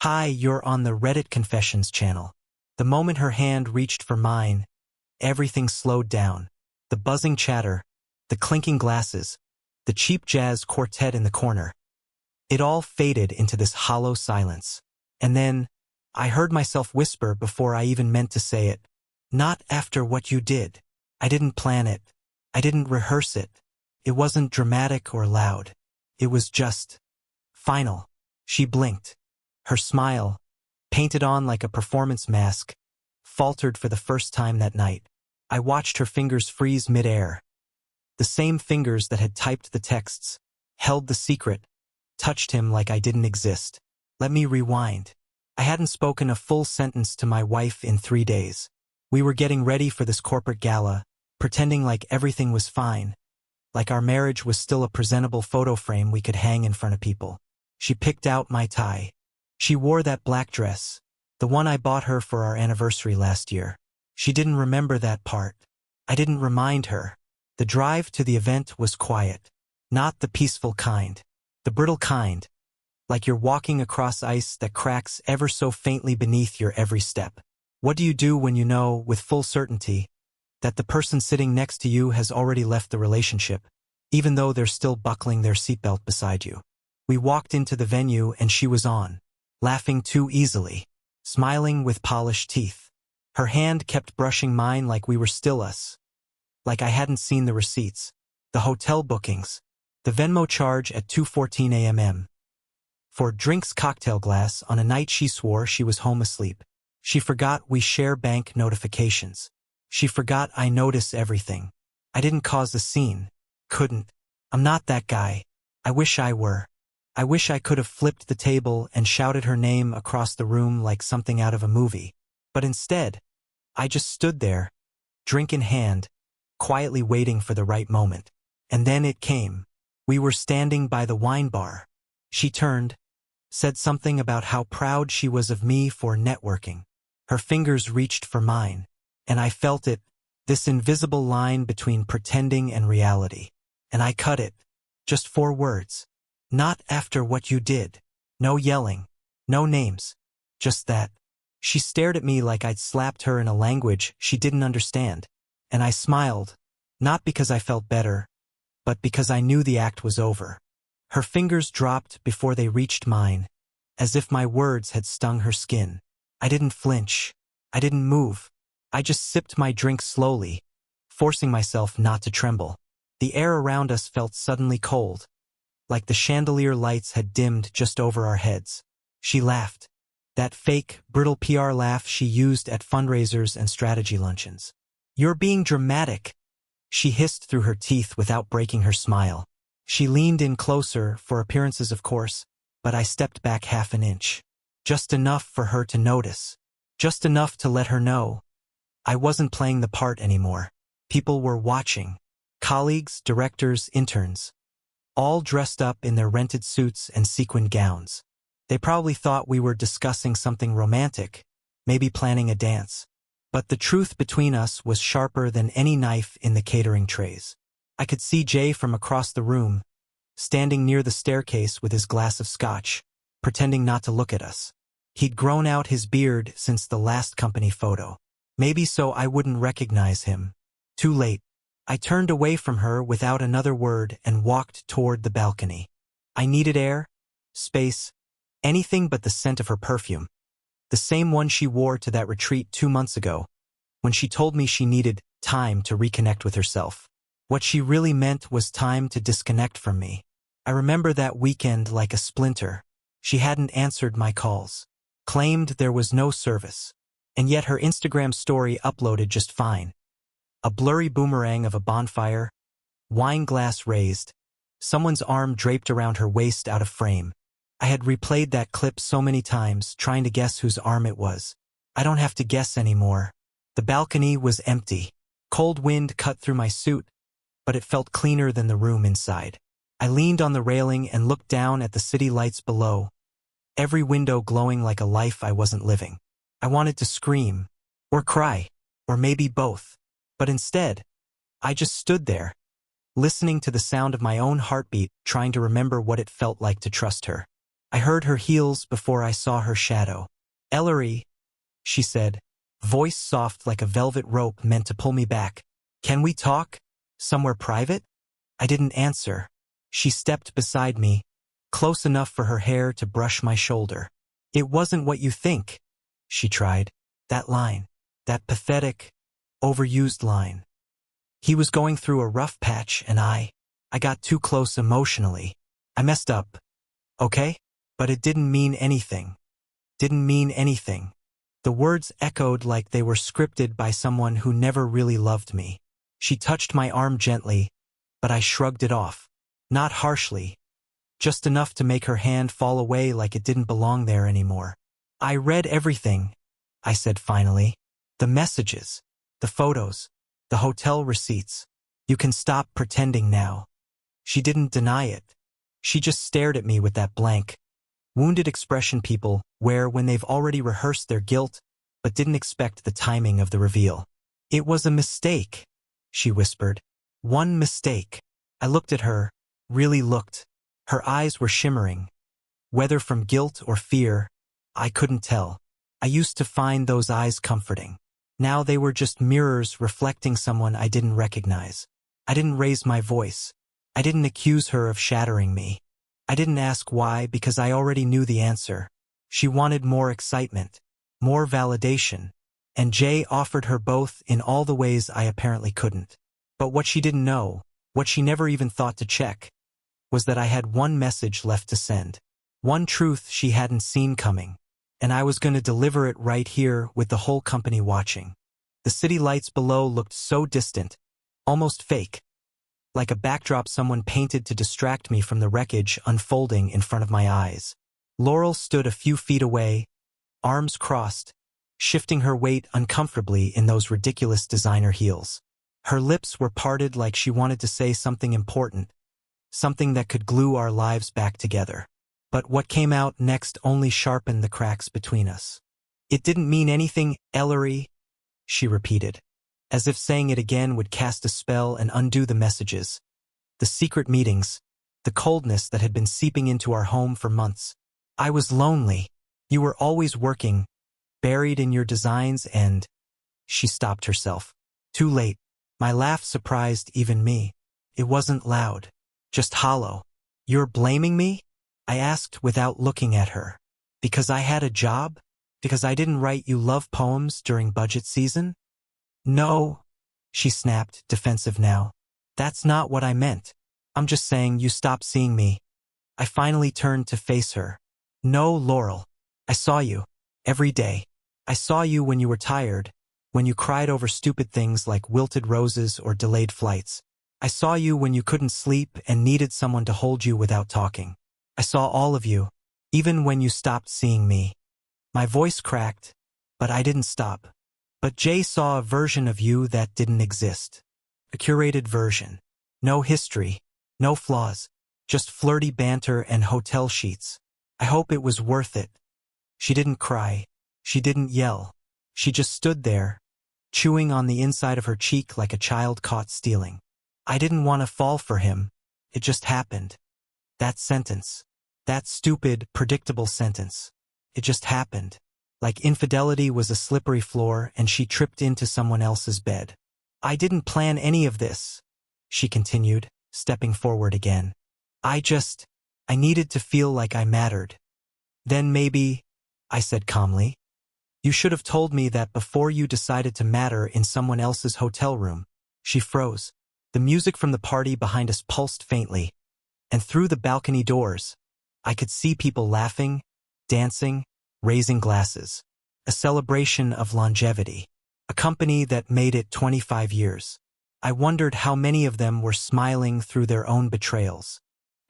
Hi, you're on the Reddit Confessions channel. The moment her hand reached for mine, everything slowed down. The buzzing chatter, the clinking glasses, the cheap jazz quartet in the corner. It all faded into this hollow silence. And then, I heard myself whisper before I even meant to say it. Not after what you did. I didn't plan it. I didn't rehearse it. It wasn't dramatic or loud. It was just final. She blinked. Her smile, painted on like a performance mask, faltered for the first time that night. I watched her fingers freeze midair. The same fingers that had typed the texts, held the secret, touched him like I didn't exist. Let me rewind. I hadn't spoken a full sentence to my wife in 3 days. We were getting ready for this corporate gala, pretending like everything was fine, like our marriage was still a presentable photo frame we could hang in front of people. She picked out my tie. She wore that black dress, the one I bought her for our anniversary last year. She didn't remember that part. I didn't remind her. The drive to the event was quiet. Not the peaceful kind. The brittle kind. Like you're walking across ice that cracks ever so faintly beneath your every step. What do you do when you know, with full certainty, that the person sitting next to you has already left the relationship, even though they're still buckling their seatbelt beside you? We walked into the venue and she was on, laughing too easily, smiling with polished teeth. Her hand kept brushing mine like we were still us, like I hadn't seen the receipts, the hotel bookings, the Venmo charge at 2:14 a.m. for drinks cocktail glass on a night she swore she was home asleep. She forgot we share bank notifications. She forgot I notice everything. I didn't cause a scene. Couldn't. I'm not that guy. I wish I were. I wish I could have flipped the table and shouted her name across the room like something out of a movie. But instead, I just stood there, drink in hand, quietly waiting for the right moment. And then it came. We were standing by the wine bar. She turned, said something about how proud she was of me for networking. Her fingers reached for mine, and I felt it, this invisible line between pretending and reality. And I cut it. Just 4 words. Not after what you did. No yelling. No names. Just that. She stared at me like I'd slapped her in a language she didn't understand. And I smiled, not because I felt better, but because I knew the act was over. Her fingers dropped before they reached mine, as if my words had stung her skin. I didn't flinch. I didn't move. I just sipped my drink slowly, forcing myself not to tremble. The air around us felt suddenly cold, like the chandelier lights had dimmed just over our heads. She laughed. That fake, brittle PR laugh she used at fundraisers and strategy luncheons. You're being dramatic, she hissed through her teeth without breaking her smile. She leaned in closer, for appearances of course, but I stepped back half an inch. Just enough for her to notice. Just enough to let her know. I wasn't playing the part anymore. People were watching. Colleagues, directors, interns. All dressed up in their rented suits and sequined gowns. They probably thought we were discussing something romantic, maybe planning a dance. But the truth between us was sharper than any knife in the catering trays. I could see Jay from across the room, standing near the staircase with his glass of scotch, pretending not to look at us. He'd grown out his beard since the last company photo. Maybe so I wouldn't recognize him. Too late. I turned away from her without another word and walked toward the balcony. I needed air, space, anything but the scent of her perfume. The same one she wore to that retreat 2 months ago, when she told me she needed time to reconnect with herself. What she really meant was time to disconnect from me. I remember that weekend like a splinter. She hadn't answered my calls, claimed there was no service, and yet her Instagram story uploaded just fine. A blurry boomerang of a bonfire, wine glass raised, someone's arm draped around her waist out of frame. I had replayed that clip so many times, trying to guess whose arm it was. I don't have to guess anymore. The balcony was empty. Cold wind cut through my suit, but it felt cleaner than the room inside. I leaned on the railing and looked down at the city lights below, every window glowing like a life I wasn't living. I wanted to scream, or cry, or maybe both. But instead, I just stood there, listening to the sound of my own heartbeat, trying to remember what it felt like to trust her. I heard her heels before I saw her shadow. "Ellery," she said, voice soft like a velvet rope meant to pull me back. "Can we talk? Somewhere private?" I didn't answer. She stepped beside me, close enough for her hair to brush my shoulder. "It wasn't what you think," she tried. That line. That pathetic, overused line. He was going through a rough patch and I got too close emotionally. I messed up. Okay? But it didn't mean anything. Didn't mean anything. The words echoed like they were scripted by someone who never really loved me. She touched my arm gently, but I shrugged it off. Not harshly. Just enough to make her hand fall away like it didn't belong there anymore. "I read everything," I said finally. "The messages, the photos, the hotel receipts. You can stop pretending now." She didn't deny it. She just stared at me with that blank, wounded expression people wear when they've already rehearsed their guilt but didn't expect the timing of the reveal. "It was a mistake," she whispered. "One mistake." I looked at her, really looked. Her eyes were shimmering. Whether from guilt or fear, I couldn't tell. I used to find those eyes comforting. Now they were just mirrors reflecting someone I didn't recognize. I didn't raise my voice. I didn't accuse her of shattering me. I didn't ask why because I already knew the answer. She wanted more excitement, more validation, and Jay offered her both in all the ways I apparently couldn't. But what she didn't know, what she never even thought to check, was that I had one message left to send. One truth she hadn't seen coming. And I was going to deliver it right here with the whole company watching. The city lights below looked so distant, almost fake, like a backdrop someone painted to distract me from the wreckage unfolding in front of my eyes. Laurel stood a few feet away, arms crossed, shifting her weight uncomfortably in those ridiculous designer heels. Her lips were parted like she wanted to say something important, something that could glue our lives back together. But what came out next only sharpened the cracks between us. "It didn't mean anything, Ellery," she repeated, as if saying it again would cast a spell and undo the messages. The secret meetings, the coldness that had been seeping into our home for months. I was lonely. You were always working, buried in your designs and... She stopped herself. Too late. My laugh surprised even me. It wasn't loud, just hollow. "You're blaming me?" I asked without looking at her. "Because I had a job? Because I didn't write you love poems during budget season?" "No," she snapped, defensive now. "That's not what I meant. I'm just saying you stopped seeing me." I finally turned to face her. "No, Laurel. I saw you. Every day. I saw you when you were tired, when you cried over stupid things like wilted roses or delayed flights. I saw you when you couldn't sleep and needed someone to hold you without talking. I saw all of you, even when you stopped seeing me." My voice cracked, but I didn't stop. "But Jay saw a version of you that didn't exist. A curated version. No history, no flaws, just flirty banter and hotel sheets. I hope it was worth it." She didn't cry. She didn't yell. She just stood there, chewing on the inside of her cheek like a child caught stealing. I didn't want to fall for him. It just happened. That sentence. That stupid, predictable sentence. It just happened. Like infidelity was a slippery floor and she tripped into someone else's bed. "I didn't plan any of this," she continued, stepping forward again. I needed to feel like I mattered." "Then maybe," I said calmly, "you should have told me that before you decided to matter in someone else's hotel room." She froze. The music from the party behind us pulsed faintly, and through the balcony doors, I could see people laughing, dancing, raising glasses. A celebration of longevity. A company that made it 25 years. I wondered how many of them were smiling through their own betrayals.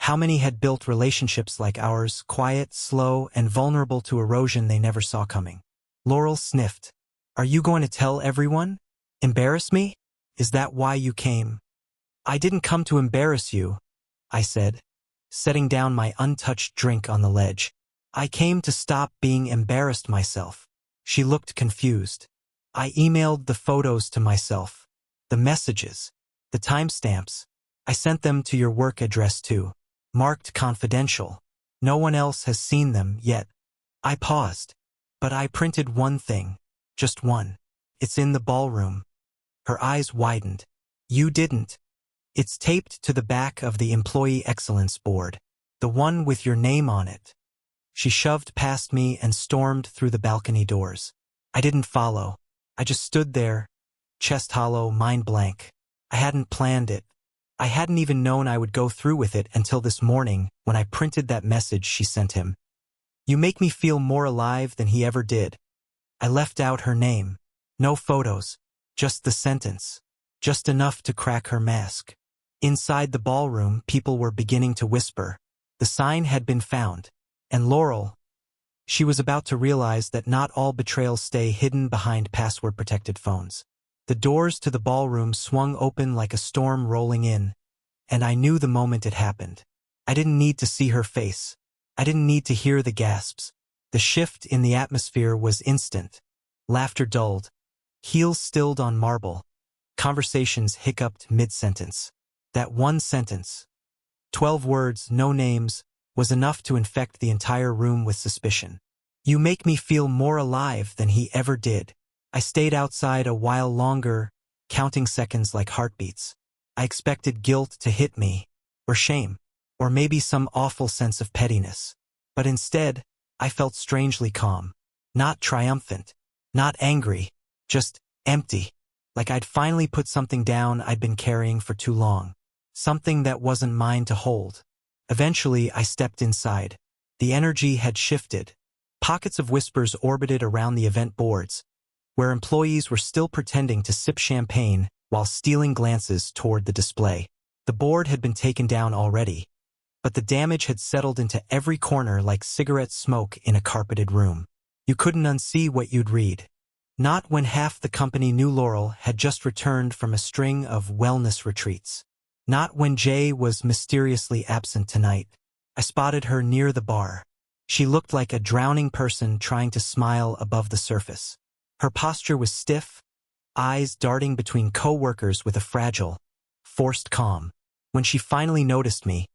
How many had built relationships like ours, quiet, slow, and vulnerable to erosion they never saw coming. Laurel sniffed. "Are you going to tell everyone? Embarrass me? Is that why you came?" "I didn't come to embarrass you," I said, setting down my untouched drink on the ledge. "I came to stop being embarrassed myself." She looked confused. "I emailed the photos to myself. The messages. The timestamps. I sent them to your work address too. Marked confidential." No one else has seen them yet. I paused. But I printed one thing. Just one. It's in the ballroom. Her eyes widened. You didn't. It's taped to the back of the Employee Excellence Board. The one with your name on it. She shoved past me and stormed through the balcony doors. I didn't follow. I just stood there, chest hollow, mind blank. I hadn't planned it. I hadn't even known I would go through with it until this morning when I printed that message she sent him. You make me feel more alive than he ever did. I left out her name. No photos. Just the sentence. Just enough to crack her mask. Inside the ballroom, people were beginning to whisper. The sign had been found. And Laurel, she was about to realize that not all betrayals stay hidden behind password-protected phones. The doors to the ballroom swung open like a storm rolling in, and I knew the moment it happened. I didn't need to see her face. I didn't need to hear the gasps. The shift in the atmosphere was instant. Laughter dulled. Heels stilled on marble. Conversations hiccuped mid-sentence. That one sentence, 12 words, no names, was enough to infect the entire room with suspicion. You make me feel more alive than he ever did. I stayed outside a while longer, counting seconds like heartbeats. I expected guilt to hit me, or shame, or maybe some awful sense of pettiness. But instead, I felt strangely calm. Not triumphant, not angry, just empty. Like I'd finally put something down I'd been carrying for too long. Something that wasn't mine to hold. Eventually, I stepped inside. The energy had shifted. Pockets of whispers orbited around the event boards, where employees were still pretending to sip champagne while stealing glances toward the display. The board had been taken down already, but the damage had settled into every corner like cigarette smoke in a carpeted room. You couldn't unsee what you'd read. Not when half the company knew Laurel had just returned from a string of wellness retreats. Not when Jay was mysteriously absent tonight. I spotted her near the bar. She looked like a drowning person trying to smile above the surface. Her posture was stiff, eyes darting between co-workers with a fragile, forced calm. When she finally noticed me,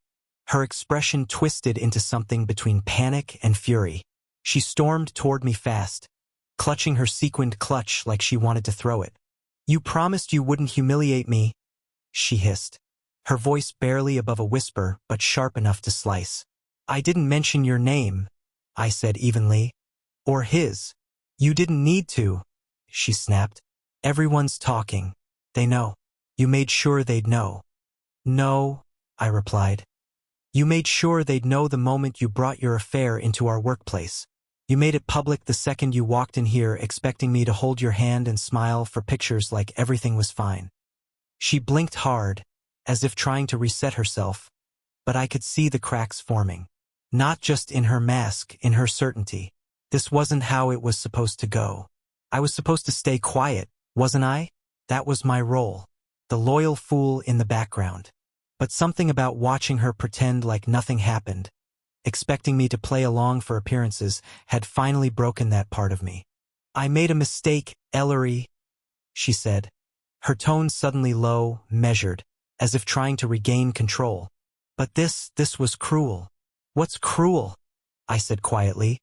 her expression twisted into something between panic and fury. She stormed toward me fast, clutching her sequined clutch like she wanted to throw it. You promised you wouldn't humiliate me, she hissed. Her voice barely above a whisper, but sharp enough to slice. I didn't mention your name, I said evenly. Or his. You didn't need to, she snapped. Everyone's talking. They know. You made sure they'd know. No, I replied. You made sure they'd know the moment you brought your affair into our workplace. You made it public the second you walked in here expecting me to hold your hand and smile for pictures like everything was fine. She blinked hard, as if trying to reset herself, but I could see the cracks forming. Not just in her mask, in her certainty. This wasn't how it was supposed to go. I was supposed to stay quiet, wasn't I? That was my role. The loyal fool in the background. But something about watching her pretend like nothing happened, expecting me to play along for appearances, had finally broken that part of me. I made a mistake, Ellery, she said. Her tone suddenly low, measured, as if trying to regain control. But this was cruel. What's cruel? I said quietly.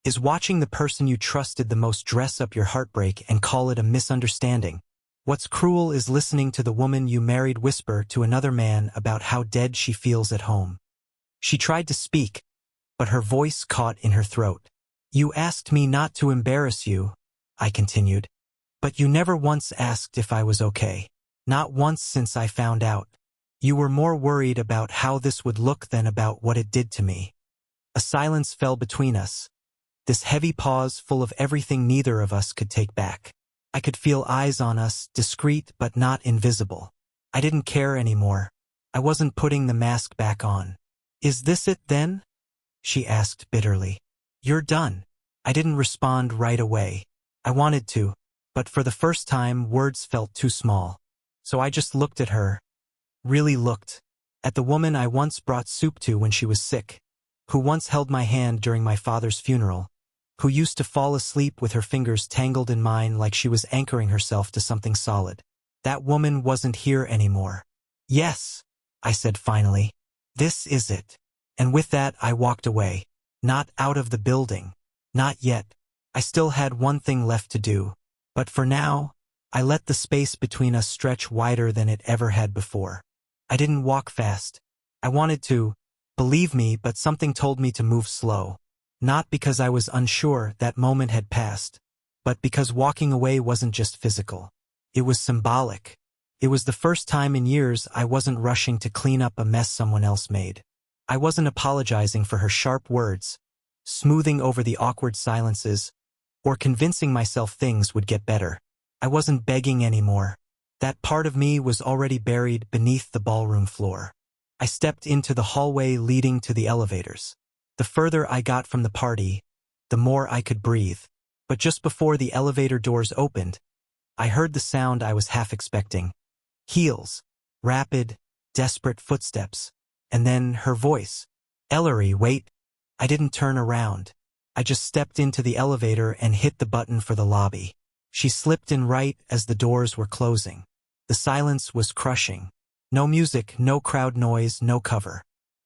Is watching the person you trusted the most dress up your heartbreak and call it a misunderstanding. What's cruel is listening to the woman you married whisper to another man about how dead she feels at home. She tried to speak, but her voice caught in her throat. You asked me not to embarrass you, I continued. But you never once asked if I was okay. Not once since I found out. You were more worried about how this would look than about what it did to me. A silence fell between us. This heavy pause full of everything neither of us could take back. I could feel eyes on us, discreet but not invisible. I didn't care anymore. I wasn't putting the mask back on. Is this it then? She asked bitterly. You're done. I didn't respond right away. I wanted to, but for the first time words felt too small. So I just looked at her. Really looked. At the woman I once brought soup to when she was sick. Who once held my hand during my father's funeral. Who used to fall asleep with her fingers tangled in mine like she was anchoring herself to something solid. That woman wasn't here anymore. Yes, I said finally. This is it. And with that, I walked away. Not out of the building. Not yet. I still had one thing left to do. But for now, I let the space between us stretch wider than it ever had before. I didn't walk fast. I wanted to, believe me, but something told me to move slow. Not because I was unsure that moment had passed, but because walking away wasn't just physical. It was symbolic. It was the first time in years I wasn't rushing to clean up a mess someone else made. I wasn't apologizing for her sharp words, smoothing over the awkward silences, or convincing myself things would get better. I wasn't begging anymore. That part of me was already buried beneath the ballroom floor. I stepped into the hallway leading to the elevators. The further I got from the party, the more I could breathe. But just before the elevator doors opened, I heard the sound I was half expecting. Heels, rapid, desperate footsteps, and then her voice. "Ellery, wait." I didn't turn around. I just stepped into the elevator and hit the button for the lobby. She slipped in right as the doors were closing. The silence was crushing. No music, no crowd noise, no cover.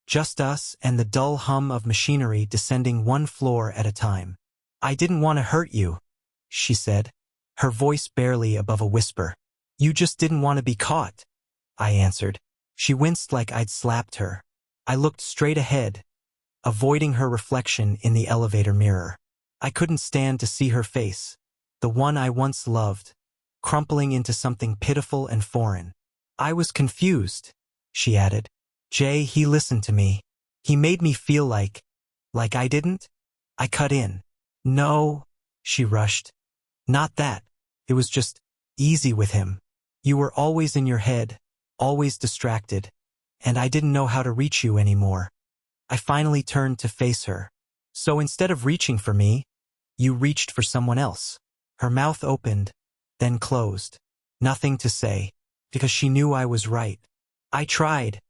Just us and the dull hum of machinery descending one floor at a time. "I didn't want to hurt you," she said, her voice barely above a whisper. "You just didn't want to be caught," I answered. She winced like I'd slapped her. I looked straight ahead, avoiding her reflection in the elevator mirror. I couldn't stand to see her face, the one I once loved, crumpling into something pitiful and foreign. "I was confused," she added. "Jay, he listened to me. He made me feel like I didn't." I cut in. "No," she rushed. "Not that. It was just easy with him. You were always in your head, always distracted, and I didn't know how to reach you anymore." I finally turned to face her. "So instead of reaching for me, you reached for someone else." Her mouth opened, then closed. Nothing to say, because she knew I was right. "I tried,"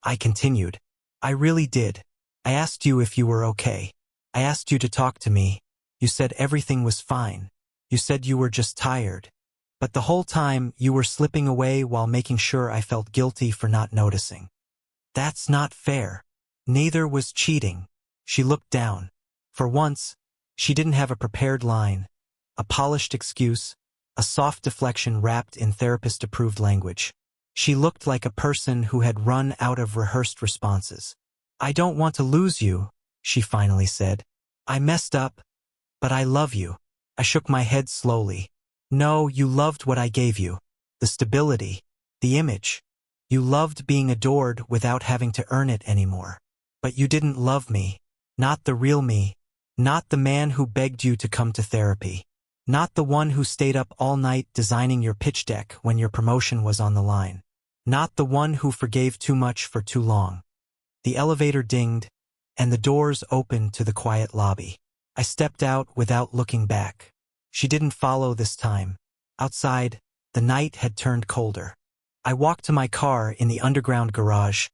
I continued. "I really did. I asked you if you were okay. I asked you to talk to me. You said everything was fine. You said you were just tired. But the whole time you were slipping away while making sure I felt guilty for not noticing. That's not fair." Neither was cheating. She looked down. For once, she didn't have a prepared line, a polished excuse, a soft deflection wrapped in therapist-approved language. She looked like a person who had run out of rehearsed responses. "I don't want to lose you," she finally said. "I messed up, but I love you." I shook my head slowly. "No, you loved what I gave you. The stability, the image. You loved being adored without having to earn it anymore. But you didn't love me. Not the real me. Not the man who begged you to come to therapy. Not the one who stayed up all night designing your pitch deck when your promotion was on the line. Not the one who forgave too much for too long." The elevator dinged, and the doors opened to the quiet lobby. I stepped out without looking back. She didn't follow this time. Outside, the night had turned colder. I walked to my car in the underground garage,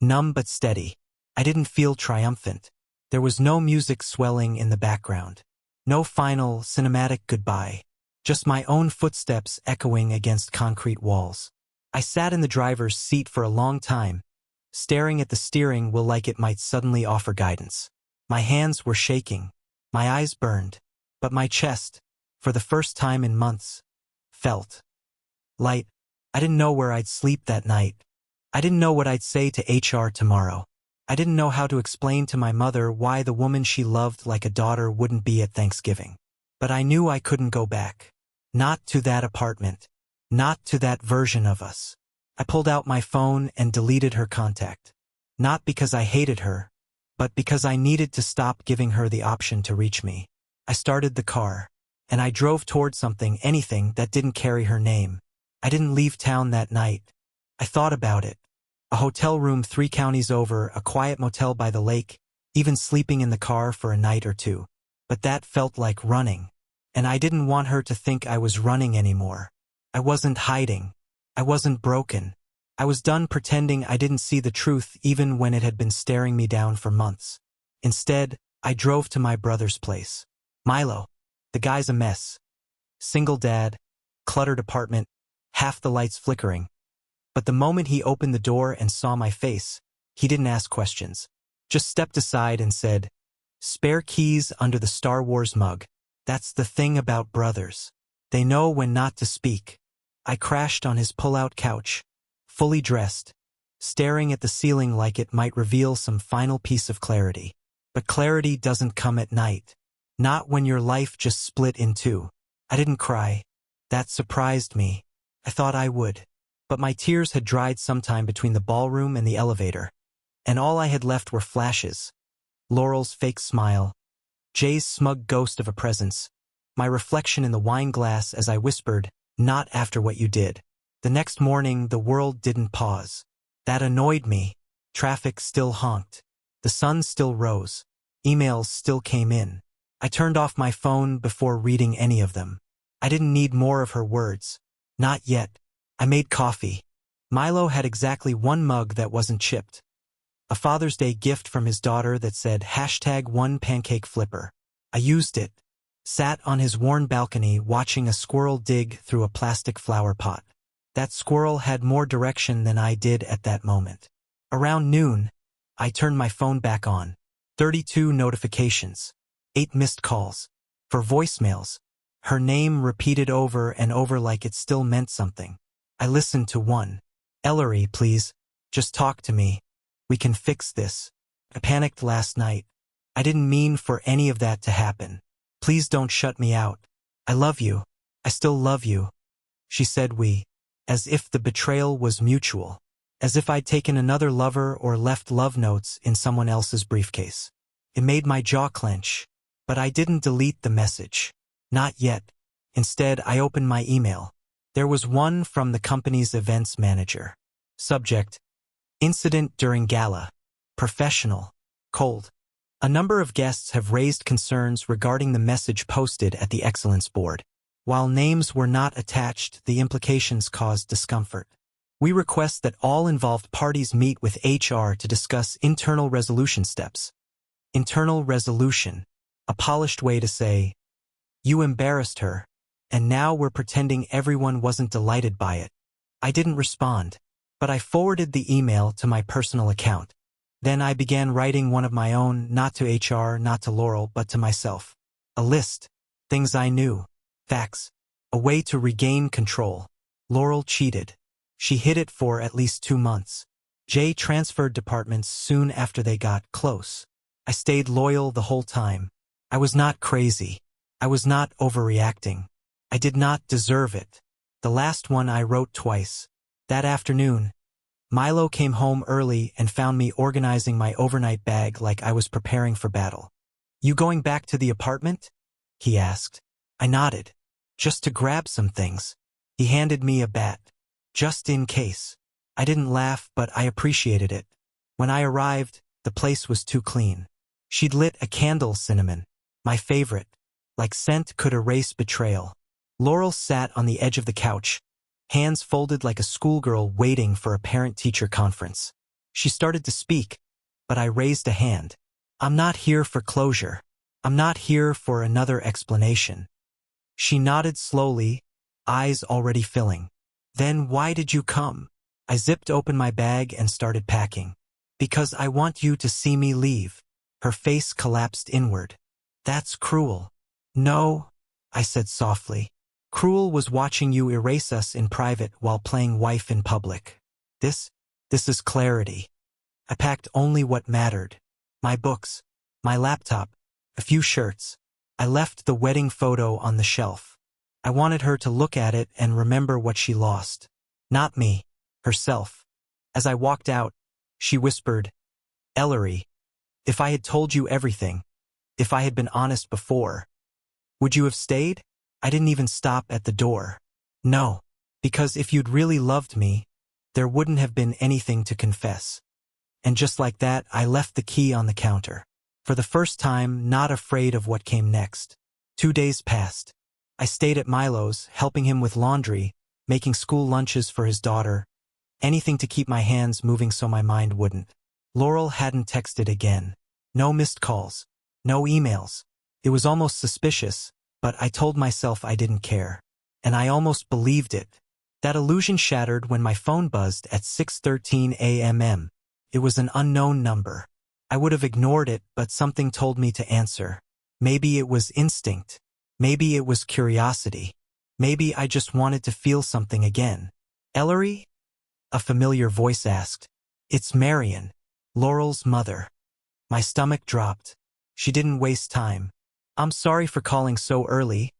numb but steady. I didn't feel triumphant. There was no music swelling in the background. No final, cinematic goodbye. Just my own footsteps echoing against concrete walls. I sat in the driver's seat for a long time, staring at the steering wheel like it might suddenly offer guidance. My hands were shaking. My eyes burned. But my chest, for the first time in months, felt light. I didn't know where I'd sleep that night. I didn't know what I'd say to HR tomorrow. I didn't know how to explain to my mother why the woman she loved like a daughter wouldn't be at Thanksgiving. But I knew I couldn't go back. Not to that apartment. Not to that version of us. I pulled out my phone and deleted her contact. Not because I hated her, but because I needed to stop giving her the option to reach me. I started the car, and I drove toward anything that didn't carry her name. I didn't leave town that night. I thought about it. A hotel room 3 counties over, a quiet motel by the lake, even sleeping in the car for a night or two. But that felt like running. And I didn't want her to think I was running anymore. I wasn't hiding. I wasn't broken. I was done pretending I didn't see the truth even when it had been staring me down for months. Instead, I drove to my brother's place. Milo. The guy's a mess. Single dad, cluttered apartment, half the lights flickering. But the moment he opened the door and saw my face, he didn't ask questions. just stepped aside and said, "Spare keys under the Star Wars mug. That's the thing about brothers. They know when not to speak." I crashed on his pull-out couch, fully dressed, staring at the ceiling like it might reveal some final piece of clarity. But clarity doesn't come at night. Not when your life just split in two. I didn't cry. That surprised me. I thought I would. But my tears had dried sometime between the ballroom and the elevator, and all I had left were flashes. Laurel's fake smile, Jay's smug ghost of a presence, my reflection in the wine glass as I whispered, "Not after what you did." The next morning, the world didn't pause. That annoyed me. Traffic still honked. The sun still rose. Emails still came in. I turned off my phone before reading any of them. I didn't need more of her words. Not yet. I made coffee. Milo had exactly one mug that wasn't chipped. A Father's Day gift from his daughter that said #1pancakeflipper. I used it. Sat on his worn balcony watching a squirrel dig through a plastic flower pot. That squirrel had more direction than I did at that moment. Around noon, I turned my phone back on. 32 notifications. 8 missed calls. For voicemails. Her name repeated over and over like it still meant something. I listened to one. "Ellery, please. Just talk to me. We can fix this. I panicked last night. I didn't mean for any of that to happen. Please don't shut me out. I love you. I still love you." She said we, as if the betrayal was mutual, as if I'd taken another lover or left love notes in someone else's briefcase. It made my jaw clench, but I didn't delete the message. Not yet. Instead, I opened my email. There was one from the company's events manager. Subject: Incident during gala. Professional. Cold. A number of guests have raised concerns regarding the message posted at the Excellence Board. While names were not attached, the implications caused discomfort. We request that all involved parties meet with HR to discuss internal resolution steps. Internal resolution. A polished way to say, "You embarrassed her, and now we're pretending everyone wasn't delighted by it." I didn't respond, but I forwarded the email to my personal account. Then I began writing one of my own, not to HR, not to Laurel, but to myself. A list. Things I knew. Facts. A way to regain control. Laurel cheated. She hid it for at least 2 months. Jay transferred departments soon after they got close. I stayed loyal the whole time. I was not crazy. I was not overreacting. I did not deserve it. The last one I wrote twice. That afternoon, Milo came home early and found me organizing my overnight bag like I was preparing for battle. "You going back to the apartment?" he asked. I nodded. "Just to grab some things." He handed me a bat. "Just in case." I didn't laugh, but I appreciated it. When I arrived, the place was too clean. She'd lit a candle, cinnamon, my favorite, like scent could erase betrayal. Laurel sat on the edge of the couch, hands folded like a schoolgirl waiting for a parent-teacher conference. She started to speak, but I raised a hand. "I'm not here for closure. I'm not here for another explanation." She nodded slowly, eyes already filling. "Then why did you come?" I zipped open my bag and started packing. "Because I want you to see me leave." Her face collapsed inward. "That's cruel." "No," I said softly. "Cruel was watching you erase us in private while playing wife in public. This is clarity." I packed only what mattered. My books, my laptop, a few shirts. I left the wedding photo on the shelf. I wanted her to look at it and remember what she lost. Not me, herself. As I walked out, she whispered, "Ellery, if I had told you everything, if I had been honest before, would you have stayed?" I didn't even stop at the door. "No, because if you'd really loved me, there wouldn't have been anything to confess." And just like that, I left the key on the counter. For the first time, not afraid of what came next. 2 days passed. I stayed at Milo's, helping him with laundry, making school lunches for his daughter, anything to keep my hands moving so my mind wouldn't. Laurel hadn't texted again. No missed calls. No emails. It was almost suspicious, but I told myself I didn't care. And I almost believed it. That illusion shattered when my phone buzzed at 6:13 a.m. It was an unknown number. I would have ignored it, but something told me to answer. Maybe it was instinct. Maybe it was curiosity. Maybe I just wanted to feel something again. Ellery? A familiar voice asked. It's Marion, Laurel's mother. My stomach dropped. She didn't waste time. I'm sorry for calling so early,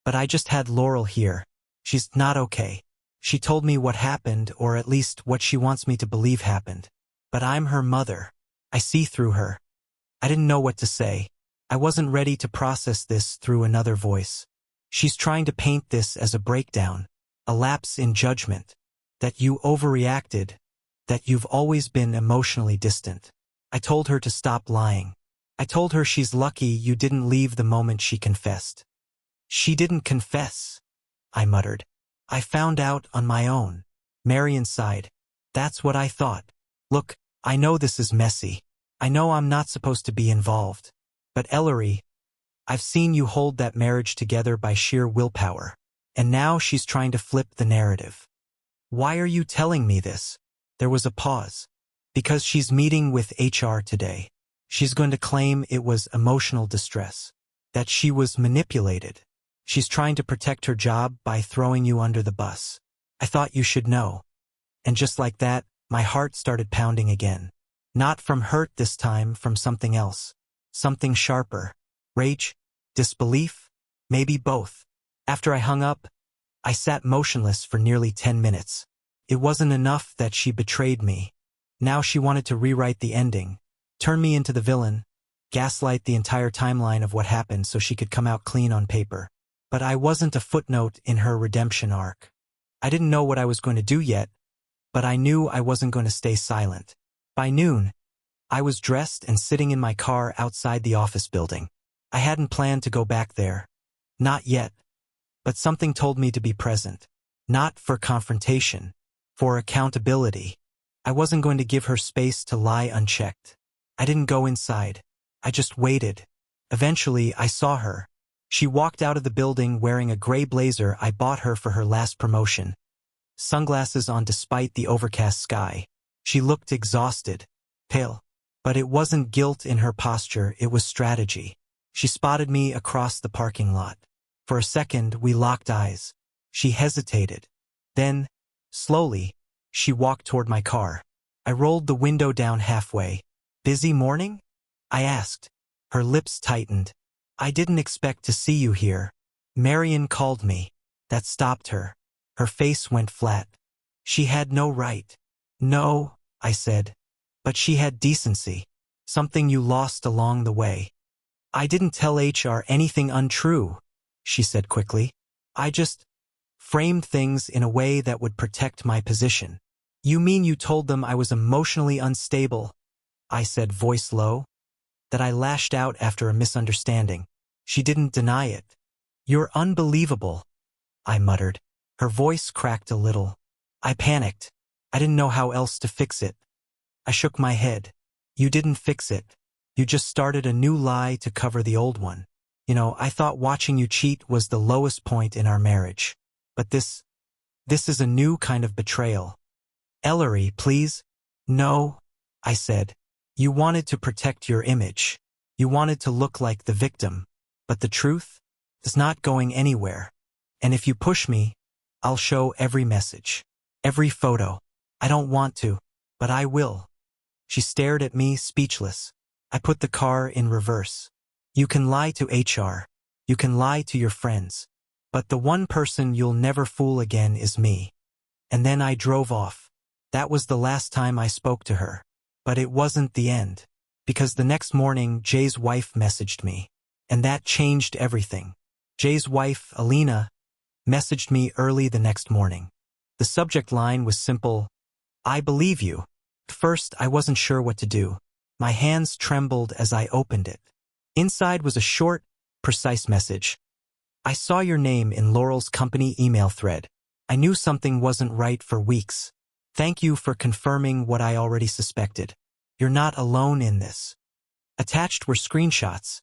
but I just had Laurel here. She's not okay. She told me what happened, or at least what she wants me to believe happened. But I'm her mother. I see through her. I didn't know what to say. I wasn't ready to process this through another voice. She's trying to paint this as a breakdown, a lapse in judgment, that you overreacted, that you've always been emotionally distant. I told her to stop lying. I told her she's lucky you didn't leave the moment she confessed. She didn't confess, I muttered. I found out on my own. Marion sighed. That's what I thought. Look, I know this is messy. I know I'm not supposed to be involved. But Ellery, I've seen you hold that marriage together by sheer willpower. And now she's trying to flip the narrative. Why are you telling me this? There was a pause. Because she's meeting with HR today. She's going to claim it was emotional distress. That she was manipulated. She's trying to protect her job by throwing you under the bus. I thought you should know. And just like that, my heart started pounding again. Not from hurt this time, from something else. Something sharper. Rage? Disbelief? Maybe both. After I hung up, I sat motionless for nearly 10 minutes. It wasn't enough that she betrayed me. Now she wanted to rewrite the ending, turn me into the villain, gaslight the entire timeline of what happened so she could come out clean on paper. But I wasn't a footnote in her redemption arc. I didn't know what I was going to do yet, but I knew I wasn't going to stay silent. By noon, I was dressed and sitting in my car outside the office building. I hadn't planned to go back there. Not yet. But something told me to be present. Not for confrontation. For accountability. I wasn't going to give her space to lie unchecked. I didn't go inside. I just waited. Eventually, I saw her. She walked out of the building wearing a gray blazer I bought her for her last promotion. Sunglasses on despite the overcast sky. She looked exhausted. Pale. But it wasn't guilt in her posture, it was strategy. She spotted me across the parking lot. For a second, we locked eyes. She hesitated. Then, slowly, she walked toward my car. I rolled the window down halfway. Busy morning? I asked. Her lips tightened. I didn't expect to see you here. Marion called me. That stopped her. Her face went flat. She had no right. No, I said. But she had decency. Something you lost along the way. I didn't tell HR anything untrue, she said quickly. I just framed things in a way that would protect my position. You mean you told them I was emotionally unstable? I said, voice low. That I lashed out after a misunderstanding. She didn't deny it. You're unbelievable, I muttered. Her voice cracked a little. I panicked. I didn't know how else to fix it. I shook my head. You didn't fix it. You just started a new lie to cover the old one. You know, I thought watching you cheat was the lowest point in our marriage. But this is a new kind of betrayal. Ellery, please. No, I said. You wanted to protect your image. You wanted to look like the victim. But the truth is not going anywhere. And if you push me, I'll show every message. Every photo. I don't want to, but I will. She stared at me, speechless. I put the car in reverse. You can lie to HR. You can lie to your friends. But the one person you'll never fool again is me. And then I drove off. That was the last time I spoke to her. But it wasn't the end. Because the next morning, Jay's wife messaged me. And that changed everything. Jay's wife, Alina, messaged me early the next morning. The subject line was simple. I believe you. At first, I wasn't sure what to do. My hands trembled as I opened it. Inside was a short, precise message. I saw your name in Laurel's company email thread. I knew something wasn't right for weeks. Thank you for confirming what I already suspected. You're not alone in this. Attached were screenshots.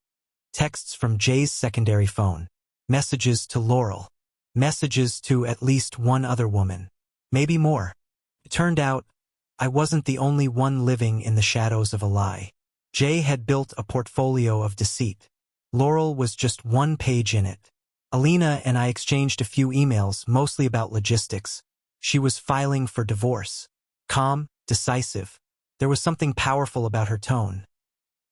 Texts from Jay's secondary phone. Messages to Laurel. Messages to at least one other woman. Maybe more. It turned out, I wasn't the only one living in the shadows of a lie. Jay had built a portfolio of deceit. Laurel was just one page in it. Alina and I exchanged a few emails, mostly about logistics. She was filing for divorce. Calm, decisive. There was something powerful about her tone.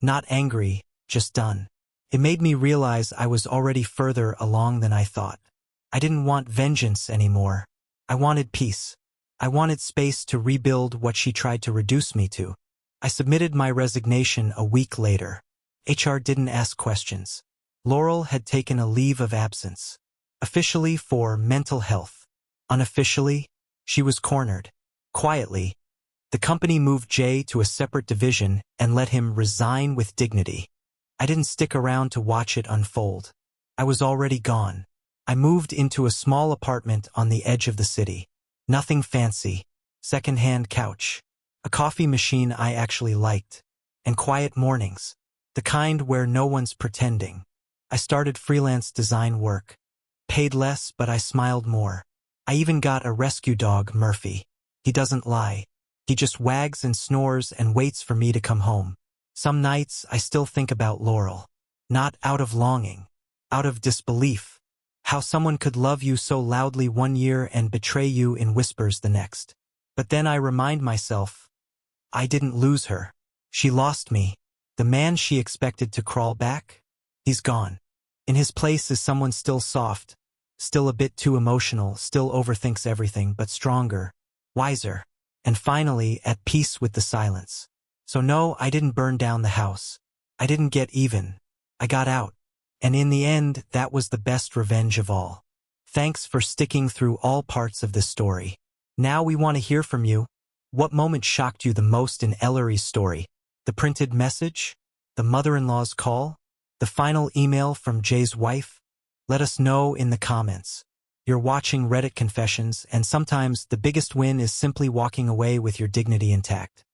Not angry, just done. It made me realize I was already further along than I thought. I didn't want vengeance anymore. I wanted peace. I wanted space to rebuild what she tried to reduce me to. I submitted my resignation a week later. HR didn't ask questions. Laurel had taken a leave of absence. Officially for mental health. Unofficially, she was cornered. Quietly, the company moved Jay to a separate division and let him resign with dignity. I didn't stick around to watch it unfold. I was already gone. I moved into a small apartment on the edge of the city. Nothing fancy. Second-hand couch. A coffee machine I actually liked. And quiet mornings. The kind where no one's pretending. I started freelance design work. Paid less, but I smiled more. I even got a rescue dog, Murphy. He doesn't lie. He just wags and snores and waits for me to come home. Some nights I still think about Laurel. Not out of longing. Out of disbelief. How someone could love you so loudly one year and betray you in whispers the next. But then I remind myself, I didn't lose her. She lost me. The man she expected to crawl back? He's gone. In his place is someone still soft, still a bit too emotional, still overthinks everything, but stronger, wiser, and finally at peace with the silence. So no, I didn't burn down the house. I didn't get even. I got out. And in the end, that was the best revenge of all. Thanks for sticking through all parts of this story. Now we want to hear from you. What moment shocked you the most in Ellery's story? The printed message? The mother-in-law's call? The final email from Jay's wife? Let us know in the comments. You're watching Reddit Confessions, and sometimes the biggest win is simply walking away with your dignity intact.